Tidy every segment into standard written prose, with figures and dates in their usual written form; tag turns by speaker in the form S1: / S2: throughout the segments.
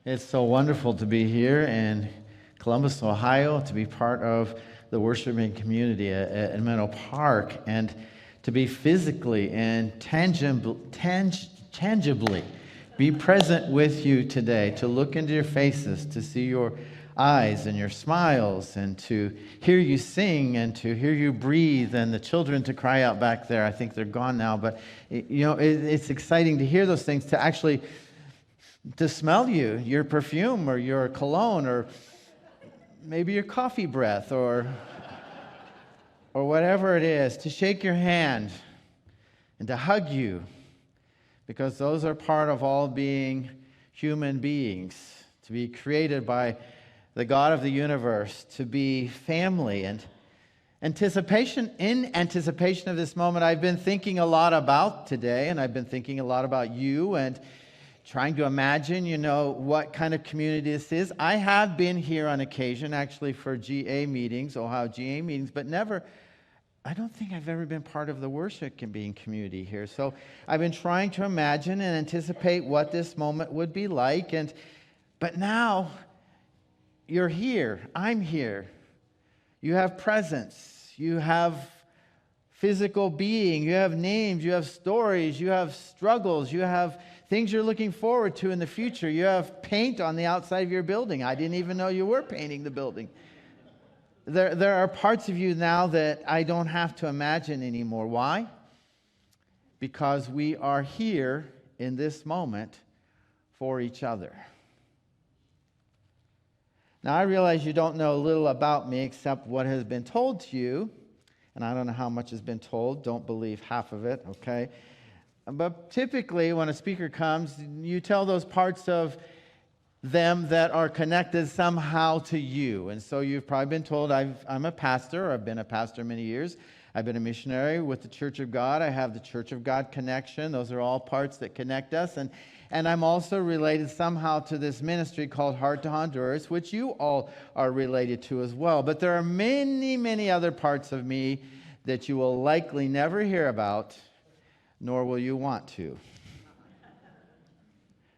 S1: It's so wonderful to be here in Columbus, Ohio, to be part of the worshiping community at Menlo Park, and to be physically and tangibly be present with you today, to look into your faces, to see your eyes and your smiles, and to hear you sing and to hear you breathe, and the children to cry out back there. I think they're gone now, but it's exciting to hear those things, to actually to smell you, your perfume or your cologne or maybe your coffee breath or whatever it is, to shake your hand and to hug you, because those are part of all being human beings, to be created by the God of the universe, to be family. And in anticipation of this moment, I've been thinking a lot about today, and I've been thinking a lot about you, and trying to imagine, what kind of community this is. I have been here on occasion, actually, for GA meetings, Ohio GA meetings, but I don't think I've ever been part of the worship being community here. So I've been trying to imagine and anticipate what this moment would be like. But now you're here. I'm here. You have presence. You have physical being. You have names. You have stories. You have struggles. You have things you're looking forward to in the future. You have paint on the outside of your building. I didn't even know you were painting the building. There are parts of you now that I don't have to imagine anymore. Why? Because we are here in this moment for each other. Now, I realize you don't know little about me except what has been told to you. And I don't know how much has been told. Don't believe half of it, okay? But typically, when a speaker comes, you tell those parts of them that are connected somehow to you. And so you've probably been told, I'm a pastor, or I've been a pastor many years. I've been a missionary with the Church of God. I have the Church of God connection. Those are all parts that connect us. And I'm also related somehow to this ministry called Heart to Honduras, which you all are related to as well. But there are many, many other parts of me that you will likely never hear about, nor will you want to.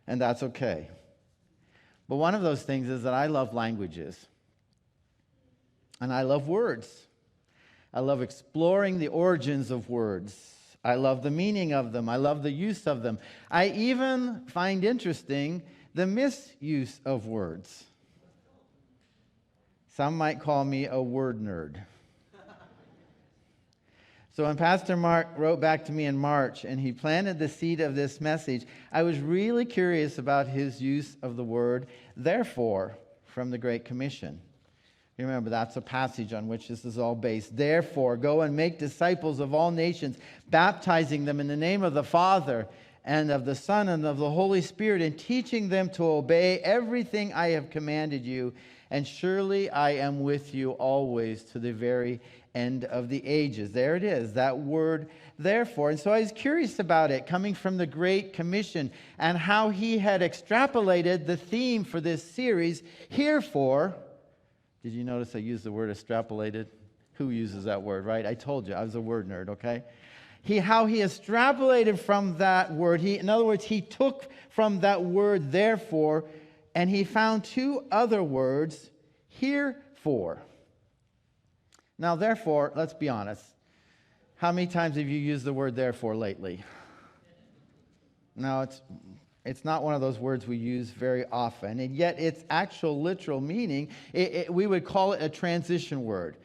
S1: And that's okay. But one of those things is that I love languages. And I love words. I love exploring the origins of words. I love the meaning of them. I love the use of them. I even find interesting the misuse of words. Some might call me a word nerd. So when Pastor Mark wrote back to me in March and he planted the seed of this message, I was really curious about his use of the word therefore from the Great Commission. You remember, that's a passage on which this is all based. Therefore, go and make disciples of all nations, baptizing them in the name of the Father and of the Son and of the Holy Spirit, and teaching them to obey everything I have commanded you. And surely I am with you always to the very end of the ages. There it is, that word, therefore. And so I was curious about it, coming from the Great Commission, and how he had extrapolated the theme for this series, Herefore. Did you notice I used the word extrapolated? Who uses that word, right? I told you, I was a word nerd, okay? How he extrapolated from that word. In other words, he took from that word, therefore, and he found two other words, herefore. Now, therefore, let's be honest. How many times have you used the word therefore lately? No, it's not one of those words we use very often. And yet its actual literal meaning, we would call it a transition word.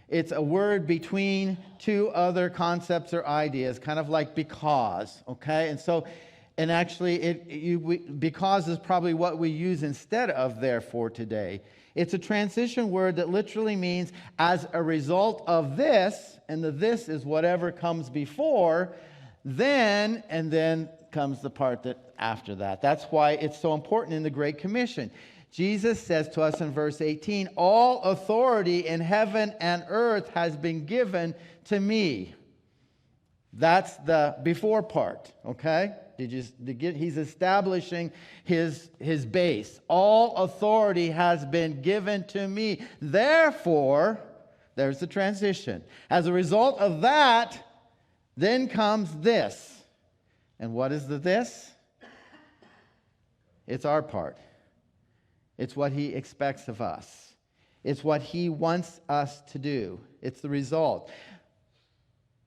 S1: It's a word between two other concepts or ideas, kind of like because, okay? And actually, because is probably what we use instead of therefore today. It's a transition word that literally means as a result of this, and the this is whatever comes before, then, and then comes the part that after that. That's why it's so important in the Great Commission. Jesus says to us in verse 18, all authority in heaven and earth has been given to me. That's the before part, okay? He's establishing his base. All authority has been given to me. Therefore, there's the transition. As a result of that, then comes this. And what is the this? It's our part. It's what he expects of us. It's what he wants us to do. It's the result.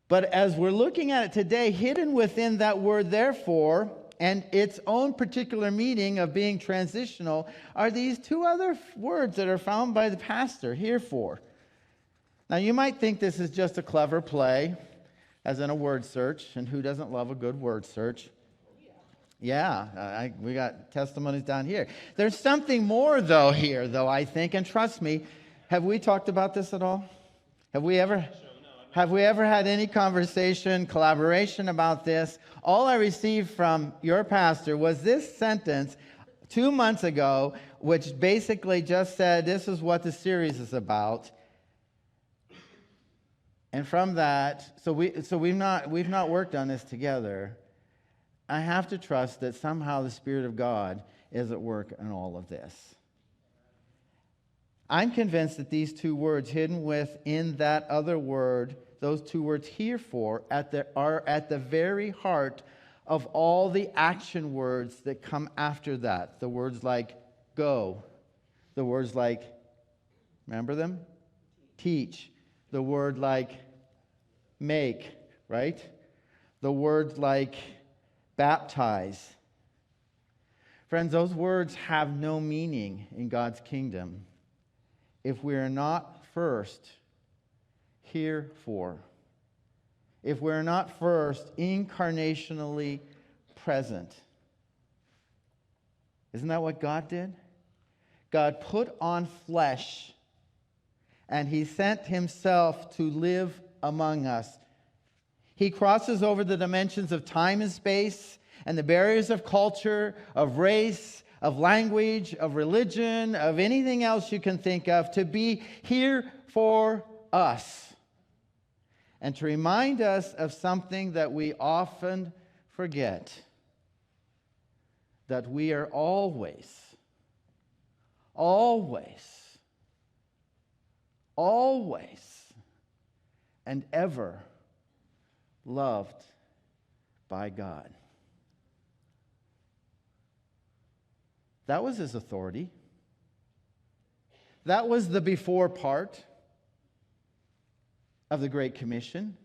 S1: But as we're looking at it today, hidden within that word therefore, and its own particular meaning of being transitional, are these two other words that are found by the pastor, herefore. Now you might think this is just a clever play, as in a word search, and who doesn't love a good word search? Yeah, we got testimonies down here. There's something more here, I think, and trust me, have we talked about this at all? Have we ever had any conversation, collaboration about this? All I received from your pastor was this sentence 2 months ago, which basically just said, this is what the series is about. And from that, so we've not worked on this together. I have to trust that somehow the Spirit of God is at work in all of this. I'm convinced that these two words hidden within that other word, those two words herefore, are at the very heart of all the action words that come after that. The words like go. The words like, remember them? Teach. The word like make, right? The word like baptize. Friends, those words have no meaning in God's kingdom if we are not first herefore. If we're not first incarnationally present. Isn't that what God did? God put on flesh and he sent himself to live among us. He crosses over the dimensions of time and space and the barriers of culture, of race, of language, of religion, of anything else you can think of, to be here for us and to remind us of something that we often forget, that we are always and ever loved by God. That was his authority. That was the before part of the Great Commission.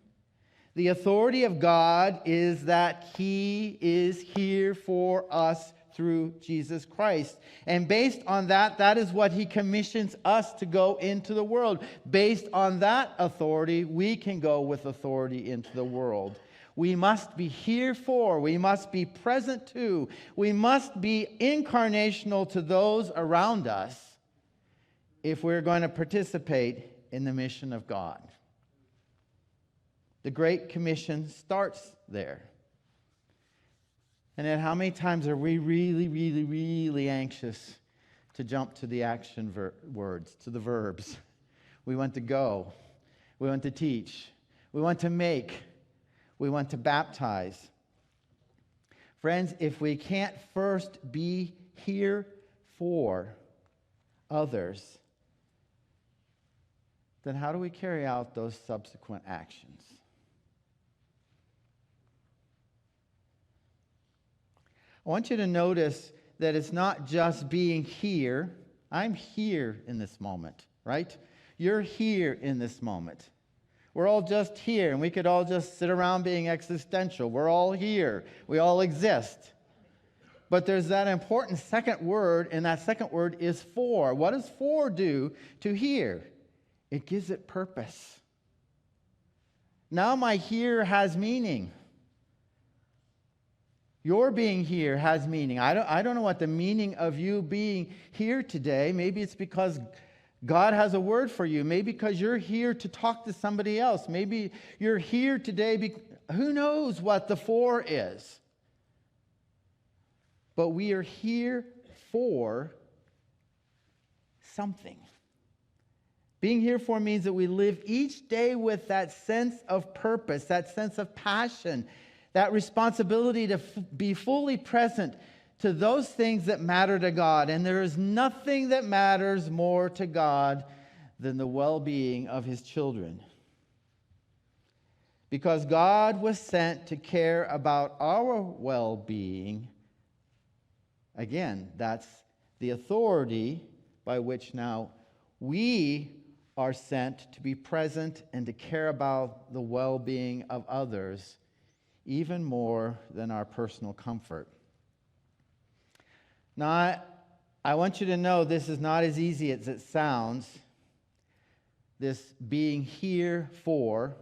S1: The authority of God is that he is here for us through Jesus Christ. And based on that, that is what he commissions us to go into the world. Based on that authority, we can go with authority into the world. We must be here for, we must be present to, we must be incarnational to those around us if we're going to participate in the mission of God. The Great Commission starts there. And then how many times are we really anxious to jump to the action words, to the verbs? We want to go. We want to teach. We want to make. We want to baptize. Friends, if we can't first be here for others, then how do we carry out those subsequent actions? I want you to notice that it's not just being here. I'm here in this moment, right? You're here in this moment. We're all just here, and we could all just sit around being existential. We're all here. We all exist. But there's that important second word, and that second word is for. What does for do to here? It gives it purpose. Now my here has meaning. Your being here has meaning. I don't know what the meaning of you being here today. Maybe it's because God has a word for you. Maybe because you're here to talk to somebody else. Maybe you're here today. Who knows what the for is? But we are here for something. Being here for means that we live each day with that sense of purpose, that sense of passion, that responsibility to be fully present to those things that matter to God. And there is nothing that matters more to God than the well-being of his children. Because God was sent to care about our well-being. Again, that's the authority by which now we are sent to be present and to care about the well-being of others, even more than our personal comfort. Now, I want you to know this is not as easy as it sounds, this being here for,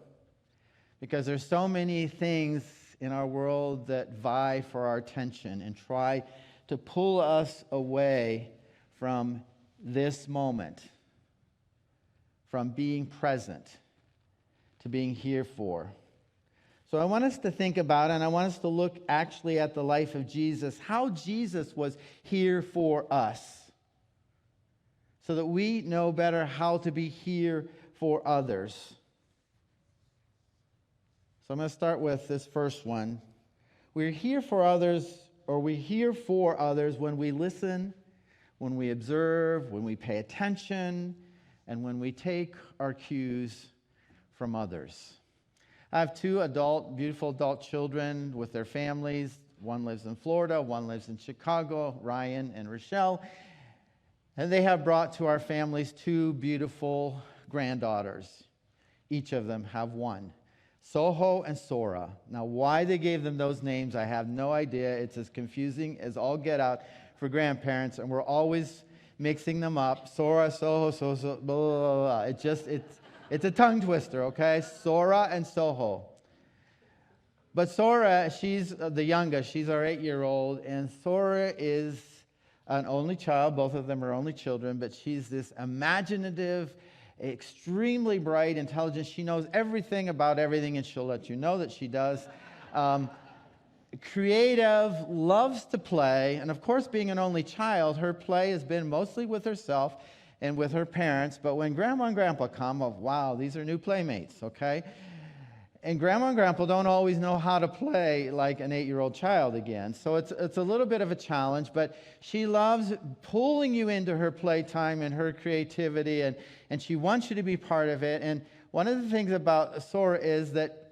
S1: because there's so many things in our world that vie for our attention and try to pull us away from this moment, from being present to being here for. So I want us to think about, and I want us to look actually at the life of Jesus, how Jesus was here for us, so that we know better how to be here for others. So I'm going to start with this first one. We're here for others, or we're here for others when we listen, when we observe, when we pay attention, and when we take our cues from others. I have two beautiful adult children with their families. One lives in Florida, one lives in Chicago, Ryan and Rochelle. And they have brought to our families two beautiful granddaughters. Each of them have one, Soho and Sora. Now, why they gave them those names, I have no idea. It's as confusing as all get out for grandparents, and we're always mixing them up. Sora, Soho, blah, blah, blah. It's a tongue twister, okay? Sora and Soho. But Sora, she's the youngest. She's our 8-year-old, and Sora is an only child. Both of them are only children, but she's this imaginative, extremely bright, intelligent. She knows everything about everything, and she'll let you know that she does. Creative, loves to play, and of course, being an only child, her play has been mostly with herself and with her parents. But when Grandma and Grandpa come, wow, these are new playmates, okay? And Grandma and Grandpa don't always know how to play like an 8-year-old child again. So it's a little bit of a challenge, but she loves pulling you into her playtime and her creativity, and she wants you to be part of it. And one of the things about Sora is that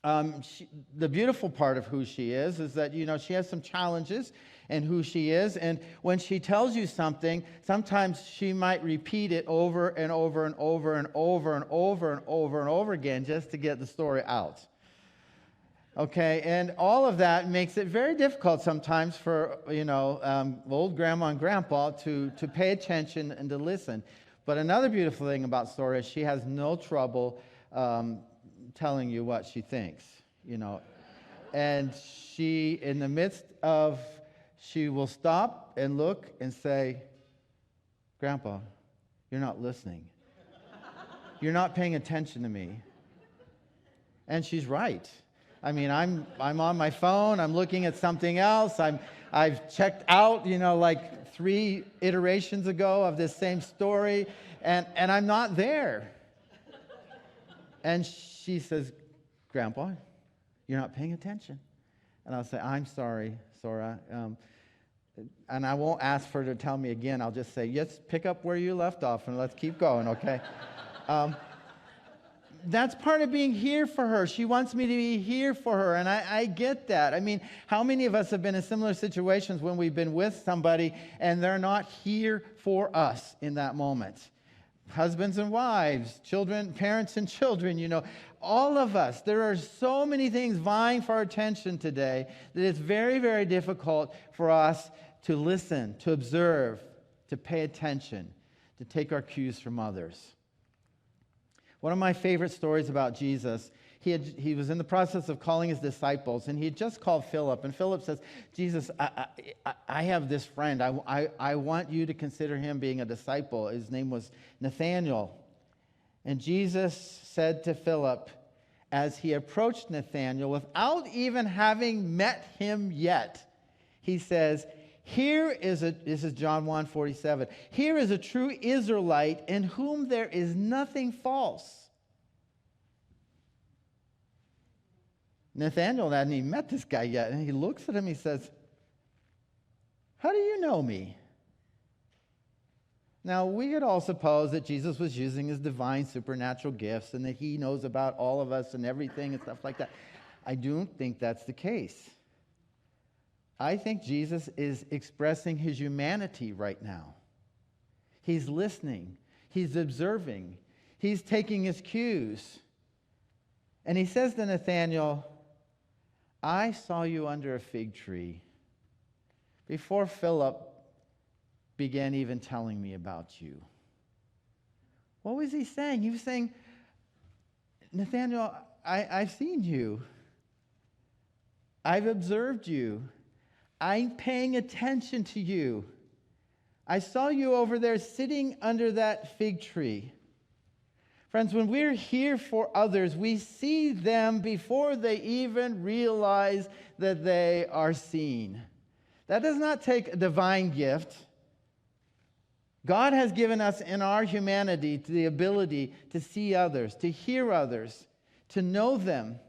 S1: the beautiful part of who she is that, she has some challenges in who she is. And when she tells you something, sometimes she might repeat it over and over and over and over and over and over and over again just to get the story out. Okay, and all of that makes it very difficult sometimes for, old Grandma and Grandpa to pay attention and to listen. But another beautiful thing about Sora is she has no trouble telling you what she thinks, And she, in the midst of, she will stop and look and say, Grandpa, you're not listening. You're not paying attention to me. And she's right. I mean, I'm on my phone, I'm looking at something else, I've checked out, like 3 iterations ago of this same story, and I'm not there. And she says, Grandpa, you're not paying attention. And I'll say, I'm sorry, Sora. And I won't ask for her to tell me again. I'll just say, yes, pick up where you left off and let's keep going, okay? That's part of being here for her. She wants me to be here for her, and I get that. I mean, how many of us have been in similar situations when we've been with somebody and they're not here for us in that moment? Husbands and wives, children, parents and children, all of us. There are so many things vying for our attention today that it's very, very difficult for us to listen, to observe, to pay attention, to take our cues from others. One of my favorite stories about Jesus, he was in the process of calling his disciples, and he had just called Philip. And Philip says, Jesus, I have this friend. I want you to consider him being a disciple. His name was Nathanael. And Jesus said to Philip, as he approached Nathanael, without even having met him yet, he says, this is John 1:47, here is a true Israelite in whom there is nothing false. Nathanael hadn't even met this guy yet, and he looks at him, he says, how do you know me? Now, we could all suppose that Jesus was using his divine supernatural gifts and that he knows about all of us and everything and stuff like that. I don't think that's the case. I think Jesus is expressing his humanity right now. He's listening. He's observing. He's taking his cues. And he says to Nathanael, I saw you under a fig tree before Philip began even telling me about you. What was he saying? He was saying, Nathanael, I've seen you. I've observed you. I'm paying attention to you. I saw you over there sitting under that fig tree. Friends, when we're here for others, we see them before they even realize that they are seen. That does not take a divine gift. God has given us in our humanity the ability to see others, to hear others, to know them,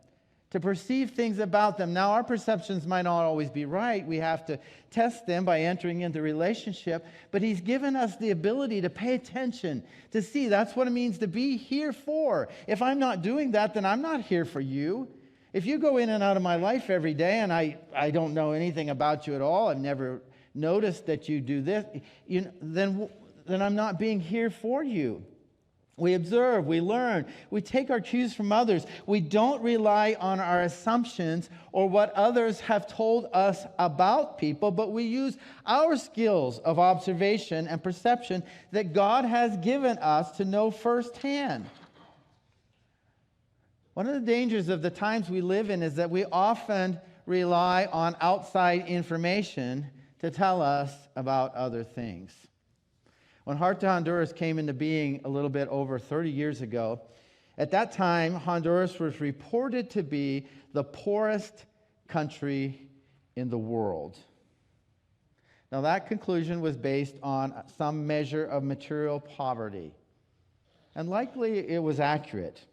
S1: to perceive things about them. Now, our perceptions might not always be right. We have to test them by entering into relationship. But he's given us the ability to pay attention, to see. That's what it means to be here for. If I'm not doing that, then I'm not here for you. If you go in and out of my life every day and I don't know anything about you at all, I've never noticed that you do this, then I'm not being here for you. We observe, we learn, we take our cues from others. We don't rely on our assumptions or what others have told us about people, but we use our skills of observation and perception that God has given us to know firsthand. One of the dangers of the times we live in is that we often rely on outside information to tell us about other things. When Heart to Honduras came into being a little bit over 30 years ago, at that time, Honduras was reported to be the poorest country in the world. Now, that conclusion was based on some measure of material poverty, and likely it was accurate.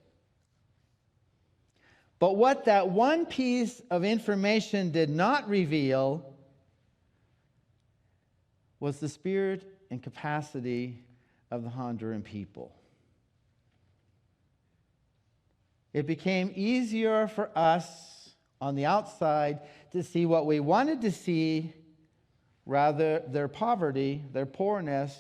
S1: But what that one piece of information did not reveal was the spirit and capacity of the Honduran people. It became easier for us on the outside to see what we wanted to see, rather their poverty, their poorness,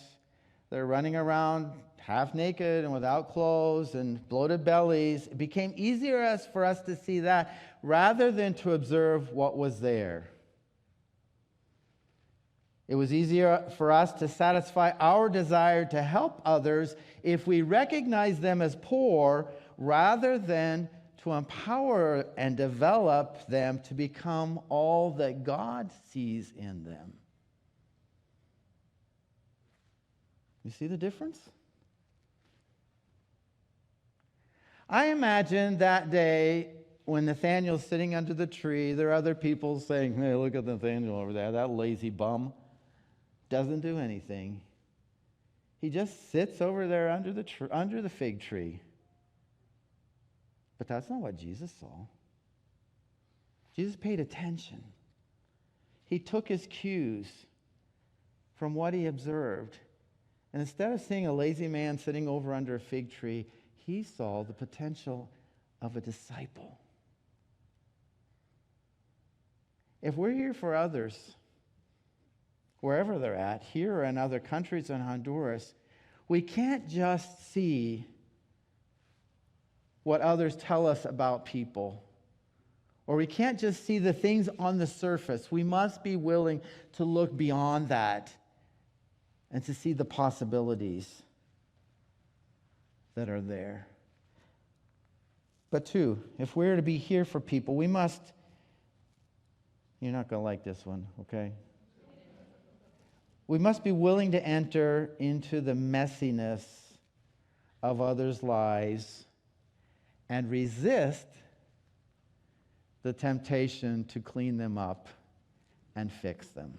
S1: their running around half naked and without clothes and bloated bellies. It became easier for us to see that rather than to observe what was there. It was easier for us to satisfy our desire to help others if we recognize them as poor rather than to empower and develop them to become all that God sees in them. You see the difference? I imagine that day when Nathanael's sitting under the tree, there are other people saying, hey, look at Nathanael over there, that lazy bum. Doesn't do anything. He just sits over there under the fig tree. But that's not what Jesus saw. Jesus paid attention. He took his cues from what he observed. And instead of seeing a lazy man sitting over under a fig tree, he saw the potential of a disciple. If we're here for others, wherever they're at, here or in other countries in Honduras, we can't just see what others tell us about people. Or we can't just see the things on the surface. We must be willing to look beyond that and to see the possibilities that are there. But two, if we're to be here for people, we must, you're not going to like this one, okay? We must be willing to enter into the messiness of others' lives and resist the temptation to clean them up and fix them.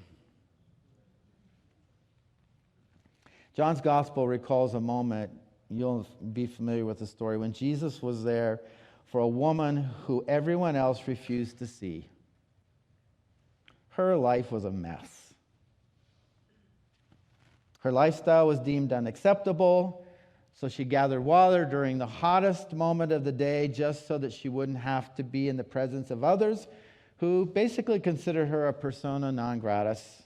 S1: John's Gospel recalls a moment, you'll be familiar with the story, when Jesus was there for a woman who everyone else refused to see. Her life was a mess. Her lifestyle was deemed unacceptable, so she gathered water during the hottest moment of the day just so that she wouldn't have to be in the presence of others who basically considered her a persona non gratis.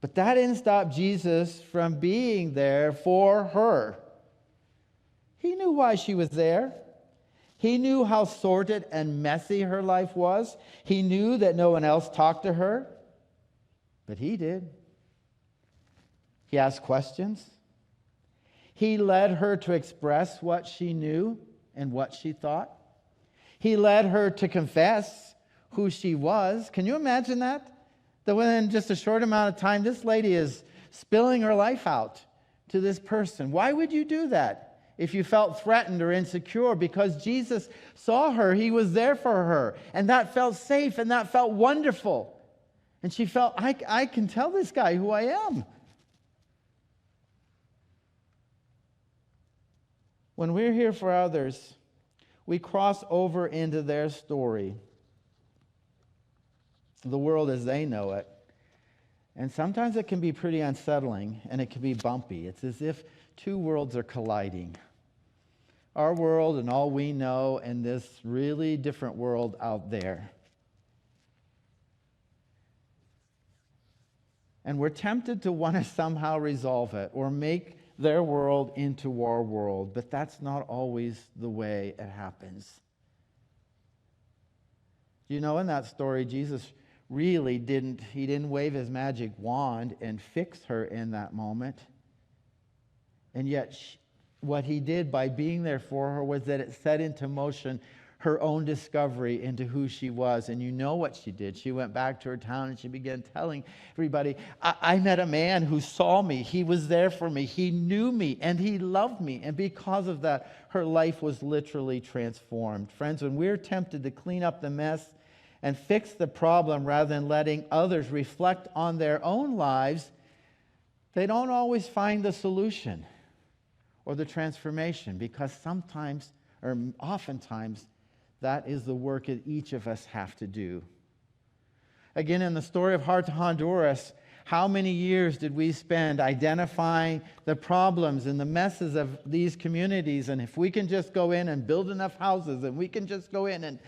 S1: But that didn't stop Jesus from being there for her. He knew why she was there. He knew how sordid and messy her life was. He knew that no one else talked to her, but he did. He asked questions. He led her to express what she knew and what she thought. He led her to confess who she was. Can you imagine that? That within just a short amount of time, this lady is spilling her life out to this person. Why would you do that if you felt threatened or insecure? Because Jesus saw her. He was there for her. And that felt safe and that felt wonderful. And she felt, I can tell this guy who I am. When we're here for others, we cross over into their story, the world as they know it. And sometimes it can be pretty unsettling and it can be bumpy. It's as if two worlds are colliding. Our world and all we know, and this really different world out there. And we're tempted to want to somehow resolve it or make their world into our world, but that's not always the way it happens. You know, in that story, Jesus really didn't wave his magic wand and fix her in that moment. And yet, what he did by being there for her was that it set into motion her own discovery into who she was. And you know what she did. She went back to her town and she began telling everybody, I met a man who saw me. He was there for me. He knew me and he loved me. And because of that, her life was literally transformed. Friends, when we're tempted to clean up the mess and fix the problem rather than letting others reflect on their own lives, they don't always find the solution or the transformation, because sometimes, or oftentimes, that is the work that each of us have to do. Again, in the story of Heart to Honduras, how many years did we spend identifying the problems and the messes of these communities? And if we can just go in and build enough houses, and we can just go in and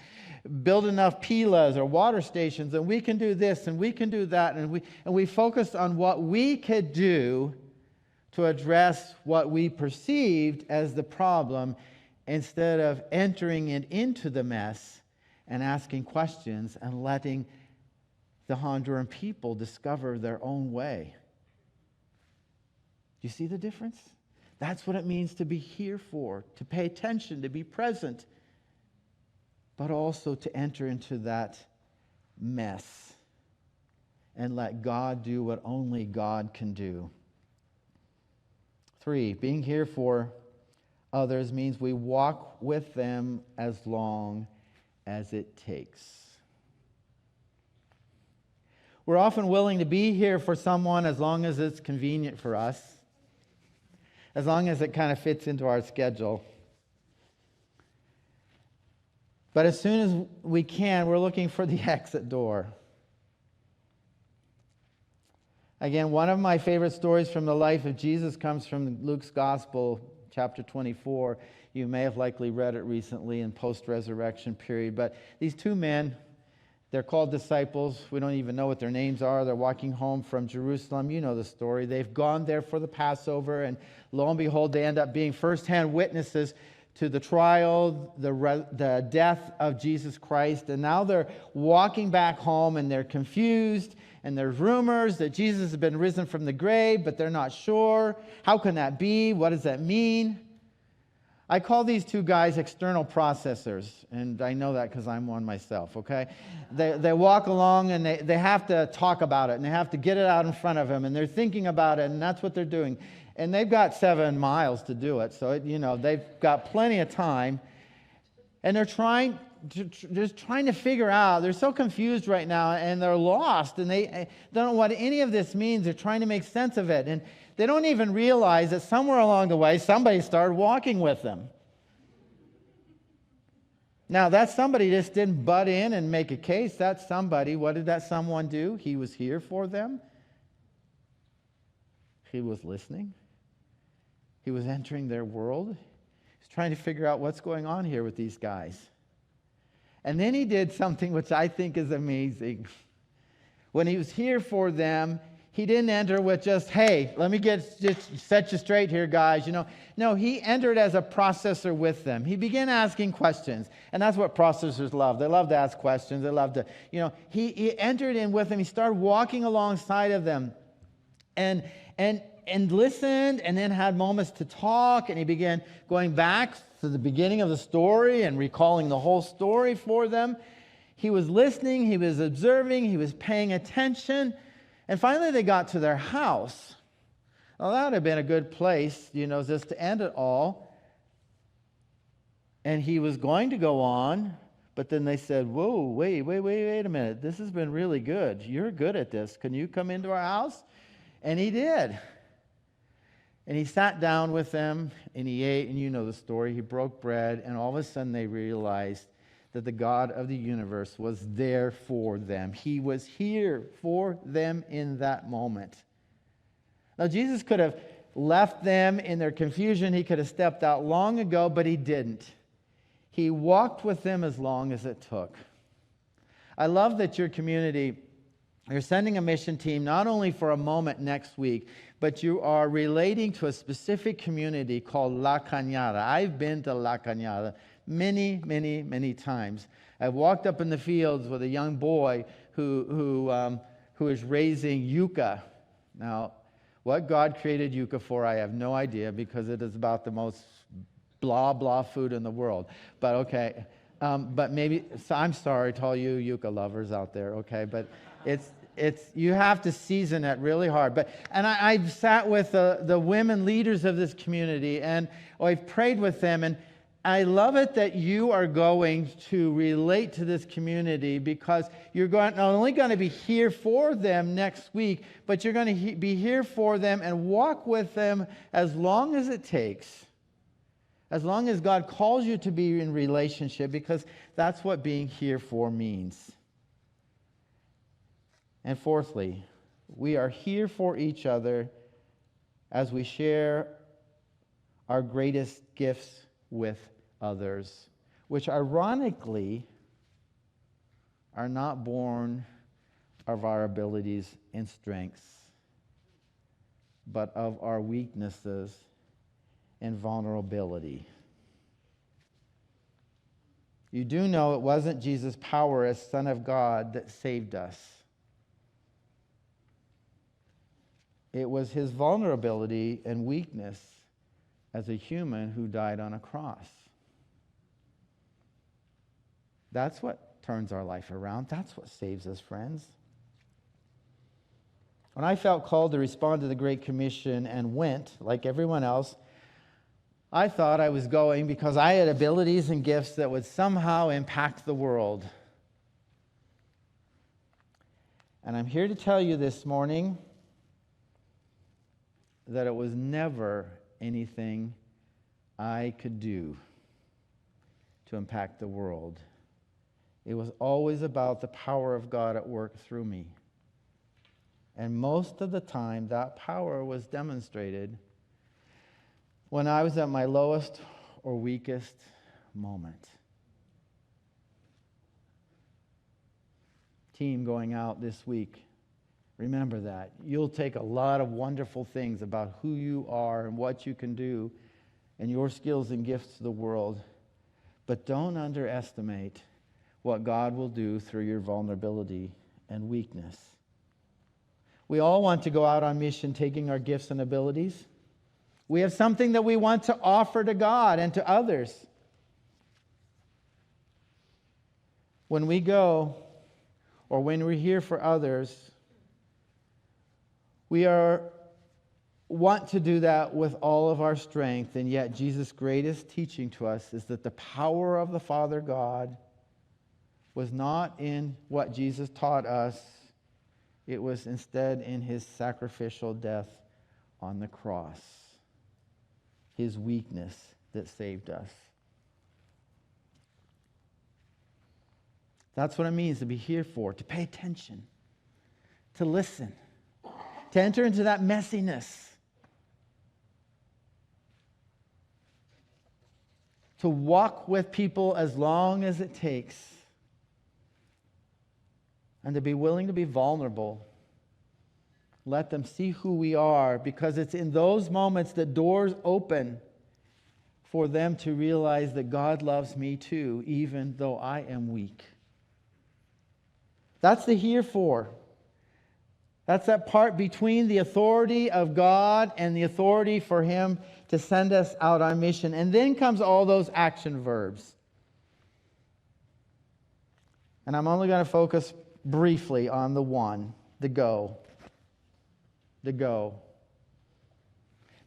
S1: build enough pilas or water stations, and we can do this and we can do that, and we focused on what we could do to address what we perceived as the problem, instead of entering it into the mess and asking questions and letting the Honduran people discover their own way. Do you see the difference? That's what it means to be here for, to pay attention, to be present, but also to enter into that mess and let God do what only God can do. 3, being here for others means we walk with them as long as it takes. We're often willing to be here for someone as long as it's convenient for us, as long as it kind of fits into our schedule. But as soon as we can, we're looking for the exit door. Again, one of my favorite stories from the life of Jesus comes from Luke's Gospel, chapter 24. You may have likely read it recently in post-resurrection period. But these two men, they're called disciples. We don't even know what their names are. They're walking home from Jerusalem. You know the story. They've gone there for the Passover, and lo and behold, they end up being firsthand witnesses to the trial, the death of Jesus Christ. And now they're walking back home, and they're confused. And there's rumors that Jesus has been risen from the grave, but they're not sure. How can that be? What does that mean? I call these two guys external processors, and I know that because I'm one myself, okay? They walk along, and they have to talk about it, and they have to get it out in front of them, and they're thinking about it, and that's what they're doing. And they've got 7 miles to do it, so they've got plenty of time. And they're just trying to figure out. They're so confused right now, and they're lost, and they don't know what any of this means. They're trying to make sense of it, and they don't even realize that somewhere along the way, somebody started walking with them. Now, that somebody just didn't butt in and make a case. That somebody, what did that someone do? He was here for them. He was listening. He was entering their world. He's trying to figure out what's going on here with these guys. And then he did something which I think is amazing. When he was here for them, he didn't enter with just, hey, let me just set you straight here, guys. No, he entered as a processor with them. He began asking questions. And that's what processors love. They love to ask questions. They love to, he entered in with them. He started walking alongside of them and listened, and then had moments to talk. And he began going back to the beginning of the story and recalling the whole story for them. He was listening. He was observing. He was paying attention. And finally, they got to their house. Well, that would have been a good place, just to end it all. And he was going to go on, but then they said, whoa, wait a minute. This has been really good. You're good at this. Can you come into our house? And he did. And he sat down with them, and he ate, and you know the story. He broke bread, and all of a sudden they realized that the God of the universe was there for them. He was here for them in that moment. Now, Jesus could have left them in their confusion. He could have stepped out long ago, but he didn't. He walked with them as long as it took. I love that your community, you're sending a mission team not only for a moment next week, but you are relating to a specific community called La Cañada. I've been to La Cañada many, many, many times. I've walked up in the fields with a young boy who is raising yucca. Now, what God created yucca for, I have no idea, because it is about the most blah, blah food in the world. But okay, but maybe, so I'm sorry to all you yucca lovers out there, okay? But it's you have to season it really hard. And I've sat with the women leaders of this community, and I've prayed with them, and I love it that you are going to relate to this community, because you're not only going to be here for them next week, but you're going to be here for them and walk with them as long as it takes, as long as God calls you to be in relationship, because that's what being here for means. And fourthly, we are here for each other as we share our greatest gifts with others, which ironically are not born of our abilities and strengths, but of our weaknesses and vulnerability. You do know it wasn't Jesus' power as Son of God that saved us. It was his vulnerability and weakness as a human who died on a cross. That's what turns our life around. That's what saves us, friends. When I felt called to respond to the Great Commission and went, like everyone else, I thought I was going because I had abilities and gifts that would somehow impact the world. And I'm here to tell you this morning that it was never anything I could do to impact the world. It was always about the power of God at work through me. And most of the time, that power was demonstrated when I was at my lowest or weakest moment. Team going out this week, remember that. You'll take a lot of wonderful things about who you are and what you can do and your skills and gifts to the world. But don't underestimate what God will do through your vulnerability and weakness. We all want to go out on mission taking our gifts and abilities. We have something that we want to offer to God and to others. When we go, or when we're here for others, we want to do that with all of our strength, and yet Jesus' greatest teaching to us is that the power of the Father God was not in what Jesus taught us. It was instead in his sacrificial death on the cross. His weakness that saved us. That's what it means to be here for, to pay attention, to listen, to enter into that messiness, to walk with people as long as it takes, and to be willing to be vulnerable. Let them see who we are, because it's in those moments that doors open for them to realize that God loves me too, even though I am weak. That's the herefore. That's that part between the authority of God and the authority for Him to send us out on mission. And then comes all those action verbs. And I'm only going to focus briefly on the one, the go. The go.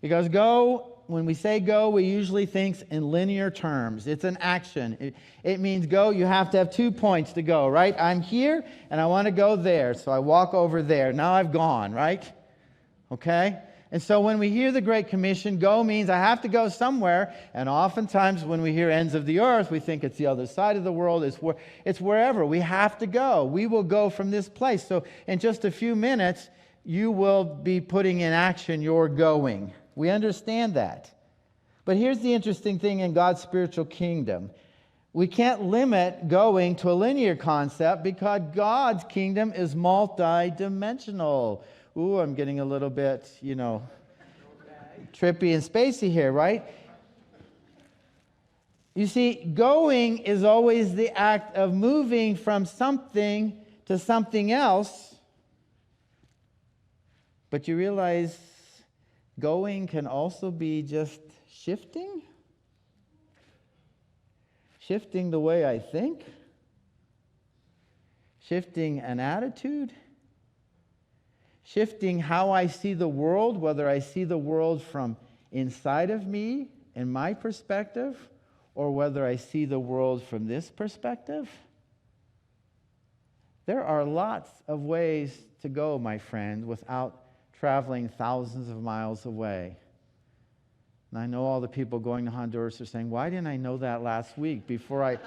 S1: Because go, when we say go, we usually think in linear terms. It's an action. It means go. You have to have 2 points to go, right? I'm here and I want to go there. So I walk over there. Now I've gone, right? Okay? And so when we hear the Great Commission, go means I have to go somewhere. And oftentimes when we hear ends of the earth, we think it's the other side of the world. It's wherever. We have to go. We will go from this place. So in just a few minutes, you will be putting in action your going. We understand that. But here's the interesting thing in God's spiritual kingdom. We can't limit going to a linear concept because God's kingdom is multi-dimensional. Ooh, I'm getting a little bit, trippy and spacey here, right? You see, going is always the act of moving from something to something else. But you realize going can also be just shifting. Shifting the way I think. Shifting an attitude. Shifting how I see the world, whether I see the world from inside of me in my perspective, or whether I see the world from this perspective. There are lots of ways to go, my friend, without traveling thousands of miles away. And I know all the people going to Honduras are saying, why didn't I know that last week before I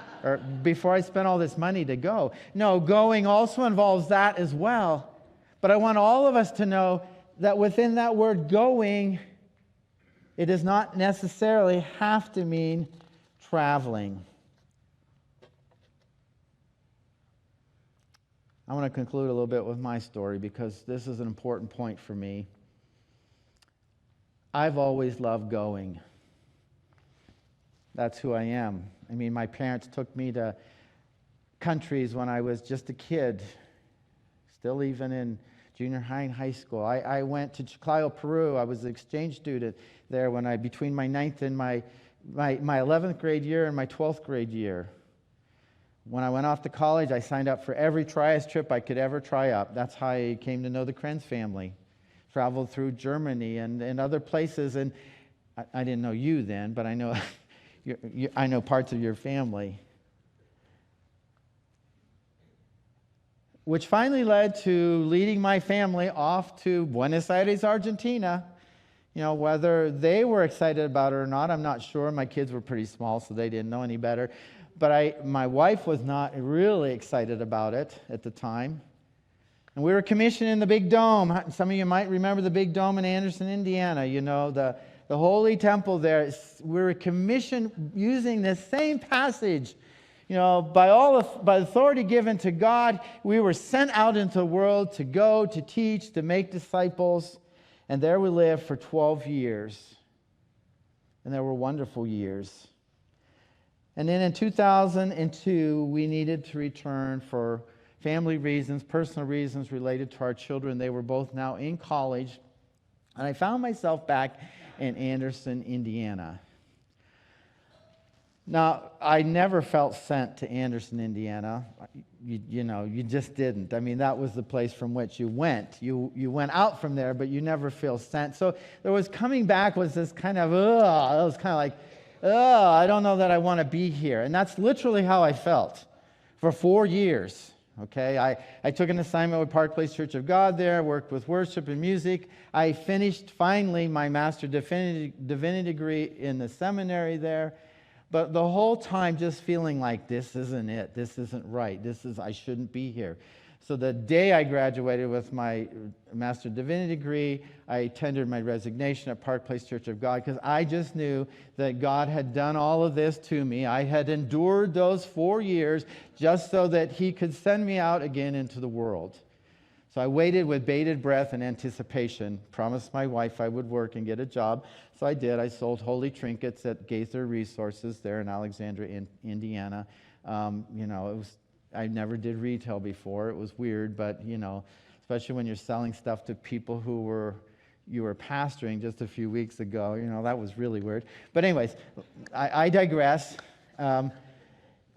S1: spent all this money to go? No, going also involves that as well. But I want all of us to know that within that word going, it does not necessarily have to mean traveling. I want to conclude a little bit with my story because this is an important point for me. I've always loved going. That's who I am. I mean, my parents took me to countries when I was just a kid, still even in junior high and high school. I went to Chiclayo, Peru. I was an exchange student there between my 9th and my 11th grade year and my 12th grade year. When I went off to college, I signed up for every trias trip I could ever try up. That's how I came to know the Krenz family. Traveled through Germany and other places. And I didn't know you then, but I know I know parts of your family. Which finally led to leading my family off to Buenos Aires, Argentina. Whether they were excited about it or not, I'm not sure. My kids were pretty small, so they didn't know any better. But my wife was not really excited about it at the time. And we were commissioned in the Big Dome. Some of you might remember the Big Dome in Anderson, Indiana. The Holy Temple there. We were commissioned using this same passage. By authority given to God, we were sent out into the world to go, to teach, to make disciples. And there we lived for 12 years. And they were wonderful years. And then in 2002, we needed to return for family reasons, personal reasons related to our children. They were both now in college. And I found myself back in Anderson, Indiana. Now, I never felt sent to Anderson, Indiana. You just didn't. I mean, that was the place from which you went. You went out from there, but you never feel sent. So there was coming back was this kind of, it was kind of like, I don't know that I want to be here. And that's literally how I felt for 4 years. Okay, I took an assignment with Park Place Church of God there, worked with worship and music. I finished finally my Master Divinity degree in the seminary there. But the whole time just feeling like this isn't it. This isn't right. I shouldn't be here. So the day I graduated with my Master of Divinity degree, I tendered my resignation at Park Place Church of God because I just knew that God had done all of this to me. I had endured those 4 years just so that He could send me out again into the world. So I waited with bated breath and anticipation, promised my wife I would work and get a job. So I did. I sold holy trinkets at Gaither Resources there in Alexandria, Indiana. I never did retail before. It was weird, but, especially when you're selling stuff to people you were pastoring just a few weeks ago, that was really weird. But anyways, I digress.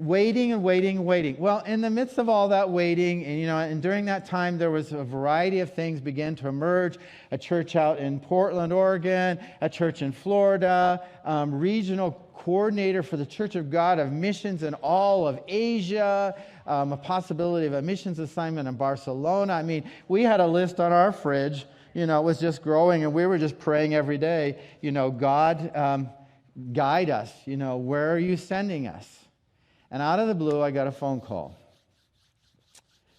S1: Waiting and waiting and waiting. Well, in the midst of all that waiting, and during that time, there was a variety of things began to emerge. A church out in Portland, Oregon, a church in Florida, regional coordinator for the Church of God of missions in all of Asia, a possibility of a missions assignment in Barcelona. I mean, we had a list on our fridge, it was just growing, and we were just praying every day, God, guide us, where are you sending us? And out of the blue, I got a phone call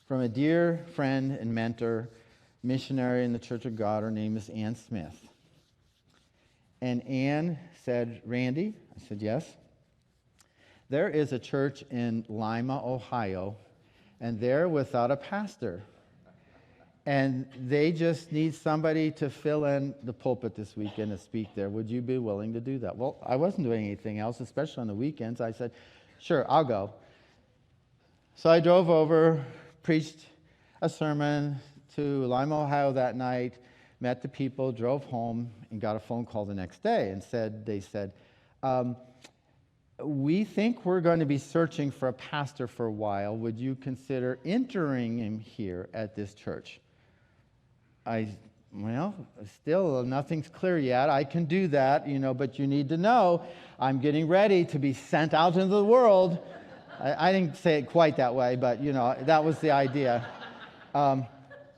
S1: from a dear friend and mentor, missionary in the Church of God. Her name is Ann Smith. And Ann said, Randy, I said, yes. There is a church in Lima, Ohio, and they're without a pastor. And they just need somebody to fill in the pulpit this weekend to speak there. Would you be willing to do that? Well, I wasn't doing anything else, especially on the weekends. I said, sure, I'll go. So I drove over, preached a sermon to Lima, Ohio that night, met the people, drove home, and got a phone call the next day and they said, we think we're going to be searching for a pastor for a while. Would you consider entering him here at this church? Still nothing's clear yet. I can do that, but you need to know I'm getting ready to be sent out into the world. I didn't say it quite that way, but, that was the idea.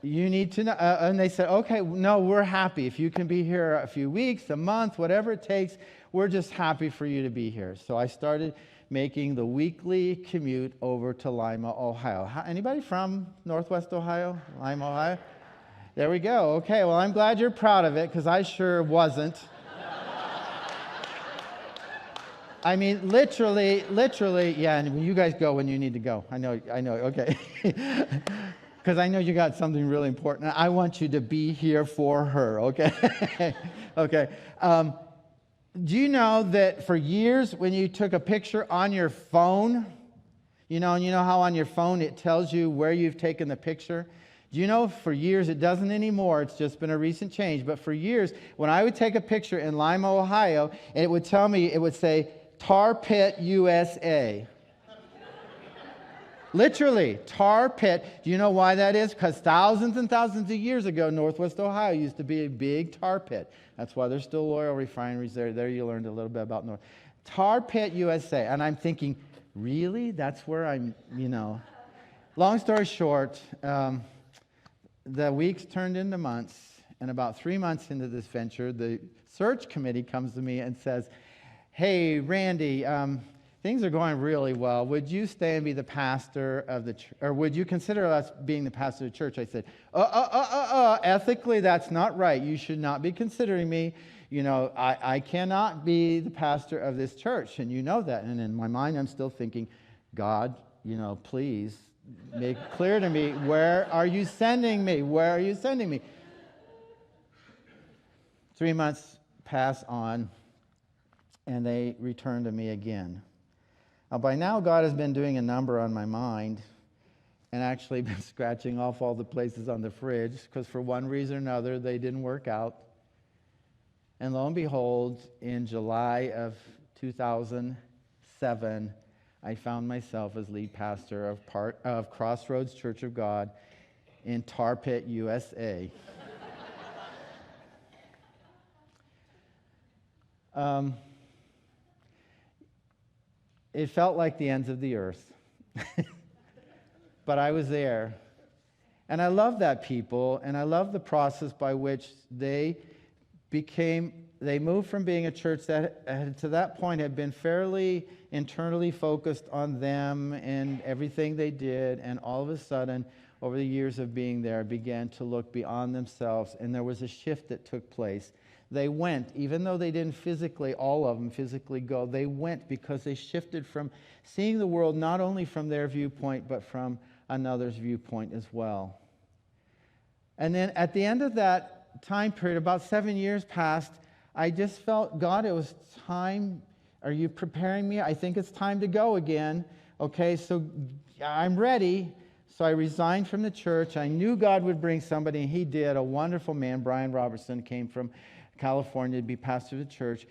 S1: You need to know. And they said, okay, no, we're happy. If you can be here a few weeks, a month, whatever it takes, we're just happy for you to be here. So I started making the weekly commute over to Lima, Ohio. Anybody from Northwest Ohio? Lima, Ohio? There we go. Okay, well, I'm glad you're proud of it, because I sure wasn't. I mean, literally, yeah, and you guys go when you need to go. I know, okay. Because I know you got something really important. I want you to be here for her, okay? Okay. Do you know that for years when you took a picture on your phone, and you know how on your phone it tells you where you've taken the picture? Do you know for years, it doesn't anymore, it's just been a recent change, but for years, when I would take a picture in Lima, Ohio, and it would tell me, it would say, Tar Pit, USA. Literally, tar pit. Do you know why that is? Because thousands and thousands of years ago, Northwest Ohio used to be a big tar pit. That's why there's still oil refineries there. There you learned a little bit about North. Tar Pit, USA. And I'm thinking, really? That's where I'm, Long story short, the weeks turned into months. And about 3 months into this venture, the search committee comes to me and says, hey, Randy, things are going really well. Would you stay and be the pastor of the church? Or would you consider us being the pastor of the church? I said, ethically, that's not right. You should not be considering me. I cannot be the pastor of this church, and you know that. And in my mind, I'm still thinking, God, please make clear to me, where are you sending me? Where are you sending me? 3 months pass on, and they return to me again. Now, by now, God has been doing a number on my mind and actually been scratching off all the places on the fridge because for one reason or another, they didn't work out. And lo and behold, in July of 2007, I found myself as lead pastor of Crossroads Church of God in Tar Pit, USA. It felt like the ends of the earth. But I was there. And I love that people, and I love the process by which they moved from being a church that to that point had been fairly internally focused on them and everything they did, and all of a sudden over the years of being there, began to look beyond themselves, and there was a shift that took place. They went, even though they didn't physically, all of them physically go, they went because they shifted from seeing the world not only from their viewpoint, but from another's viewpoint as well. And then at the end of that time period, about 7 years passed, I just felt, God, it was time. Are you preparing me? I think it's time to go again. Okay, so I'm ready. So I resigned from the church. I knew God would bring somebody, and he did. A wonderful man, Brian Robertson, came from California to be pastor of the church.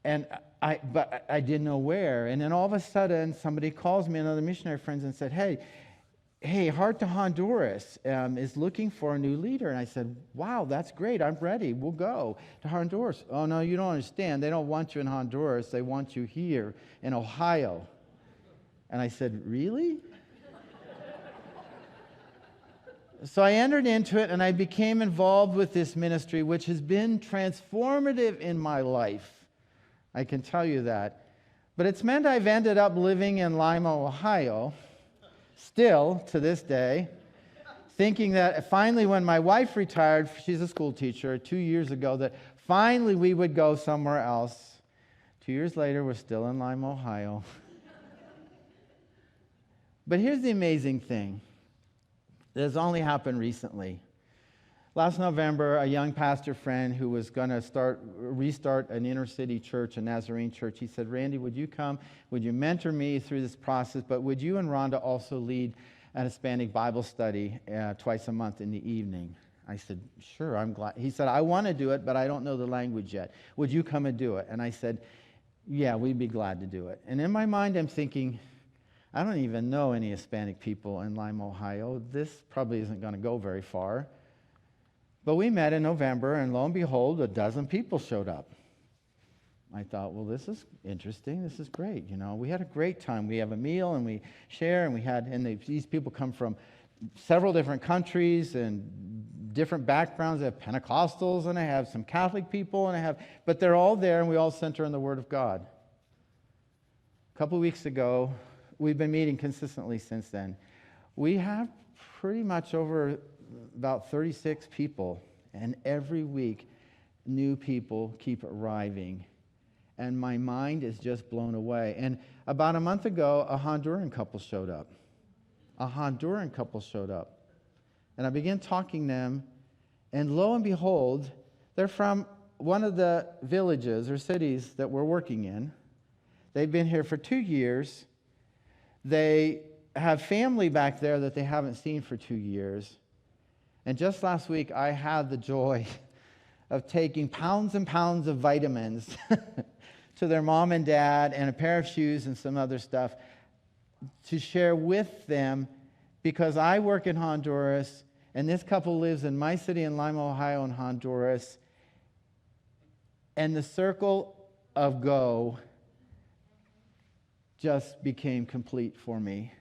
S1: But I didn't know where. And then all of a sudden, somebody calls me, another missionary friends, and said, hey, Heart to Honduras is looking for a new leader. And I said, wow, that's great. I'm ready. We'll go to Honduras. Oh, no, you don't understand. They don't want you in Honduras. They want you here in Ohio. And I said, really? So I entered into it, and I became involved with this ministry, which has been transformative in my life. I can tell you that. But it's meant I've ended up living in Lima, Ohio, still to this day, thinking that finally when my wife retired, she's a school teacher, 2 years ago, that finally we would go somewhere else. 2 years later, we're still in Lima, Ohio. But here's the amazing thing. This only happened recently. Last November, a young pastor friend who was going to restart an inner city church, a Nazarene church, he said, Randy, would you come? Would you mentor me through this process? But would you and Rhonda also lead an Hispanic Bible study twice a month in the evening? I said, sure, I'm glad. He said, I want to do it, but I don't know the language yet. Would you come and do it? And I said, yeah, we'd be glad to do it. And in my mind, I'm thinking, I don't even know any Hispanic people in Lima, Ohio. This probably isn't going to go very far. But we met in November, and lo and behold, a dozen people showed up. I thought, well, this is interesting. This is great. You know, we had a great time. We have a meal, and we share, and these people come from several different countries and different backgrounds. I have Pentecostals, and I have some Catholic people, but they're all there, and we all center on the Word of God. A couple of weeks ago, we've been meeting consistently since then. We have pretty much over about 36 people, and every week new people keep arriving, and my mind is just blown away. And about a month ago, a Honduran couple showed up. And I began talking to them, and lo and behold, they're from one of the villages or cities that we're working in. They've been here for 2 years. They have family back there that they haven't seen for 2 years. And just last week, I had the joy of taking pounds and pounds of vitamins to their mom and dad and a pair of shoes and some other stuff to share with them, because I work in Honduras, and this couple lives in my city in Lima, Ohio, in Honduras. And the circle of go just became complete for me.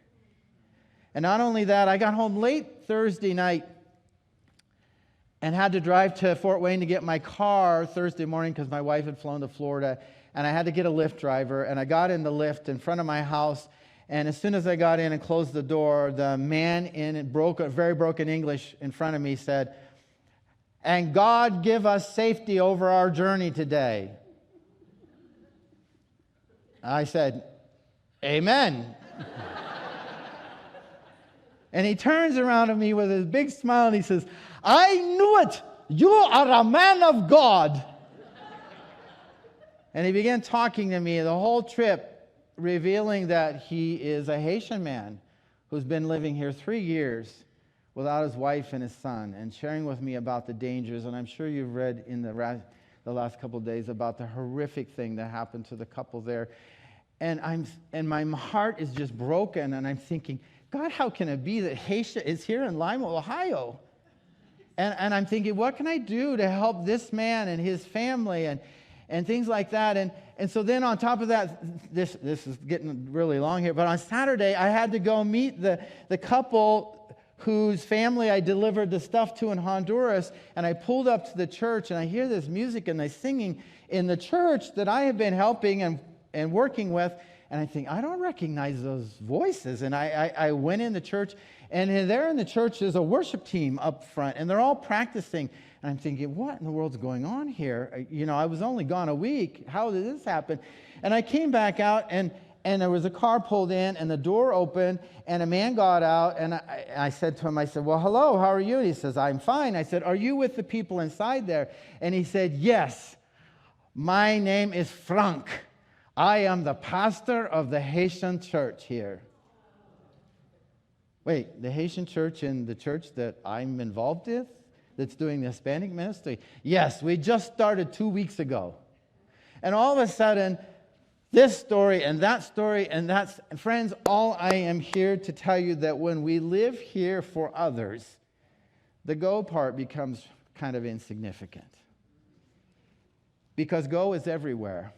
S1: And not only that, I got home late Thursday night and had to drive to Fort Wayne to get my car Thursday morning because my wife had flown to Florida, and I had to get a Lyft driver. And I got in the Lyft in front of my house, and as soon as I got in and closed the door, the man in very broken English in front of me said, "And God give us safety over our journey today." I said, "Amen." And he turns around at me with his big smile and he says, "I knew it. You are a man of God." And he began talking to me the whole trip, revealing that he is a Haitian man who's been living here 3 years without his wife and his son, and sharing with me about the dangers. And I'm sure you've read in the last couple of days about the horrific thing that happened to the couple there. And my heart is just broken, and I'm thinking, God, how can it be that Haitian is here in Lima, Ohio? And I'm thinking, what can I do to help this man and his family and things like that? And so then on top of that, this is getting really long here, but on Saturday, I had to go meet the couple whose family I delivered the stuff to in Honduras, and I pulled up to the church, and I hear this music, and they're singing in the church that I have been helping and working with, and I think, I don't recognize those voices. And I went in the church, And there in the church is a worship team up front, and they're all practicing. And I'm thinking, what in the world's going on here? I was only gone a week. How did this happen? And I came back out, and there was a car pulled in, and the door opened, and a man got out, and I said to him, I said, well, hello, how are you? And he says, I'm fine. I said, are you with the people inside there? And he said, yes, my name is Frank. I am the pastor of the Haitian church here. Wait, the Haitian church in the church that I'm involved with, that's doing the Hispanic ministry? Yes, we just started 2 weeks ago. And all of a sudden, this story and that's, friends, all I am here to tell you that when we live here for others, the go part becomes kind of insignificant. Because go is everywhere.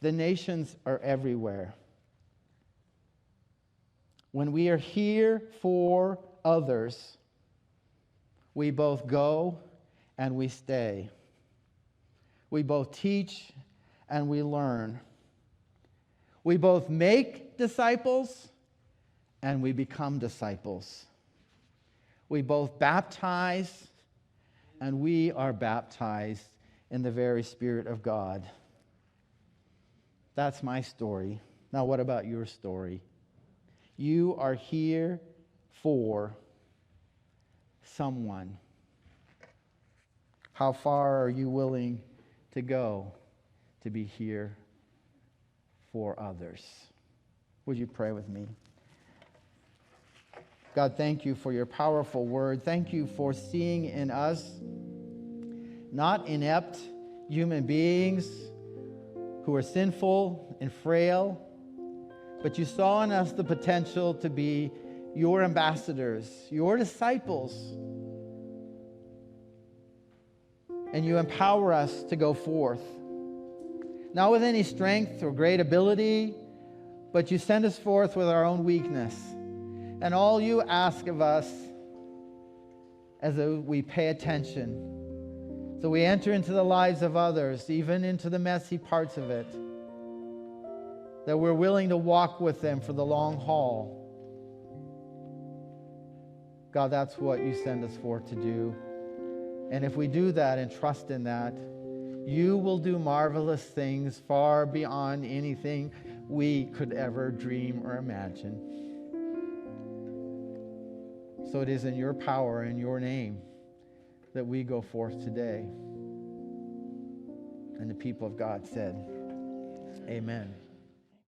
S1: The nations are everywhere. When we are here for others, we both go and we stay. We both teach and we learn. We both make disciples and we become disciples. We both baptize and we are baptized in the very Spirit of God. That's my story. Now, what about your story? You are here for someone. How far are you willing to go to be here for others? Would you pray with me? God, thank you for your powerful word. Thank you for seeing in us not inept human beings who are sinful and frail, but you saw in us the potential to be your ambassadors, your disciples. And you empower us to go forth. Not with any strength or great ability, but you send us forth with our own weakness. And all you ask of us as we pay attention. So we enter into the lives of others, even into the messy parts of it. That we're willing to walk with them for the long haul. God, that's what you send us forth to do. And if we do that and trust in that, you will do marvelous things far beyond anything we could ever dream or imagine. So it is in your power and your name that we go forth today. And the people of God said, amen.